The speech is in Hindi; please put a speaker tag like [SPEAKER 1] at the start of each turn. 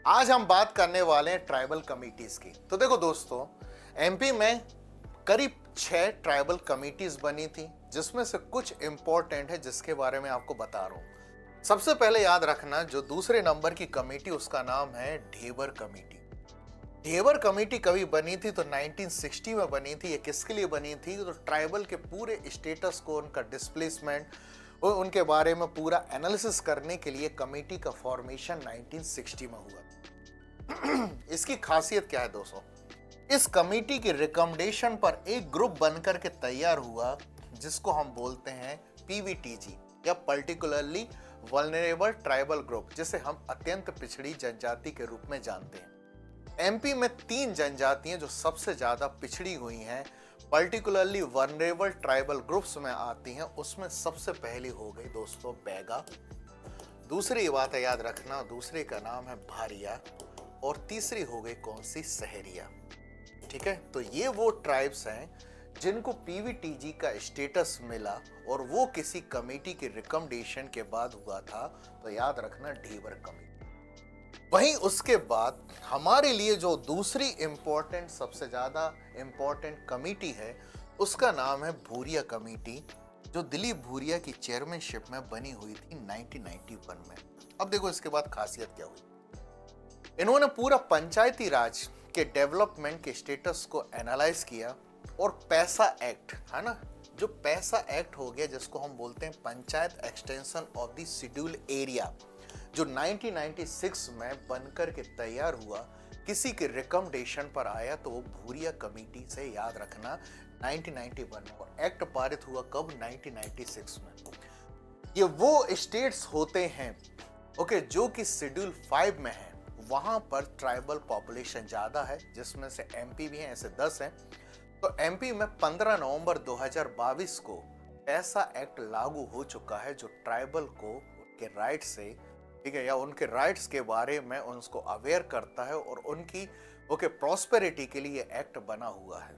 [SPEAKER 1] आज हम बात करने वाले हैं ट्राइबल कमिटीज की। तो देखो दोस्तों, एमपी में करीब 6 ट्राइबल कमिटीज बनी थी, जिसमें से कुछ इंपॉर्टेंट है जिसके बारे में आपको बता रहा हूं। सबसे पहले याद रखना, जो दूसरे नंबर की कमेटी उसका नाम है ढेबर कमेटी। ढेबर कमेटी कभी बनी थी तो 1960 में बनी थी। ये किसके लिए बनी थी? तो ट्राइबल के पूरे स्टेटस को, उनका डिस्प्लेसमेंट और उनके बारे में पूरा एनालिसिस करने के लिए कमेटी का फॉर्मेशन 1960 में हुआ। इसकी खासियत क्या है दोस्तों? इस कमेटी की रिकमेंडेशन पर एक ग्रुप बनकर के तैयार हुआ, जिसको हम बोलते हैं पीवीटीजी या पर्टिकुलरली वल्नरेबल ट्राइबल ग्रुप, जिसे हम अत्यंत पिछड़ी जनजाति के रूप में जानते हैं। एमपी में 3 जनजातियां जो सबसे ज्यादा पिछड़ी हुई हैं, पर्टिकुलरली वल्नरेबल ट्राइबल ग्रुप्स में आती हैं। उसमें सबसे पहली हो गई दोस्तों बैगा। दूसरी बात है, याद रखना, दूसरे का नाम है भारिया। और तीसरी हो गई कौन सी? सहरिया। ठीक है, तो ये वो ट्राइब्स हैं जिनको पीवीटीजी का स्टेटस मिला और वो किसी कमेटी की रिकमेंडेशन के बाद हुआ था। तो याद रखना, ढेबर कमेटी। वहीं उसके बाद हमारे लिए जो दूसरी इंपॉर्टेंट, सबसे ज्यादा इंपॉर्टेंट कमेटी है, उसका नाम है भूरिया कमेटी, जो दिलीप भूरिया की चेयरमैनशिप में बनी हुई थी 1991 में। अब देखो इसके बाद खासियत क्या हुई। इन्होंने पूरा पंचायती राज के डेवलपमेंट के स्टेटस को एनालाइज किया और पैसा एक्ट, है ना, जो पैसा एक्ट हो गया, जिसको हम बोलते हैं panchayat extension of the schedule area, जो 1996 में बनकर के तैयार हुआ, किसी के रिकमेंडेशन पर आया तो वो भूरिया कमेटी से, याद रखना, 1991 में। और एक्ट पारित हुआ कब? 1996 में। ये वो स्टेट्स होते हैं, ओके, जो कि शेड्यूल 5 में है। वहां पर ट्राइबल पॉपुलेशन ज्यादा है, जिसमें से एमपी भी है, ऐसे 10 हैं। तो एमपी में 15 नवंबर 2022 को ऐसा एक्ट लागू हो चुका है जो ट्राइबल को उनके राइट से, ठीक है, या उनके राइट्स के बारे में उनको अवेयर करता है और उनकी ओके प्रॉस्पेरिटी के लिए एक्ट बना हुआ है।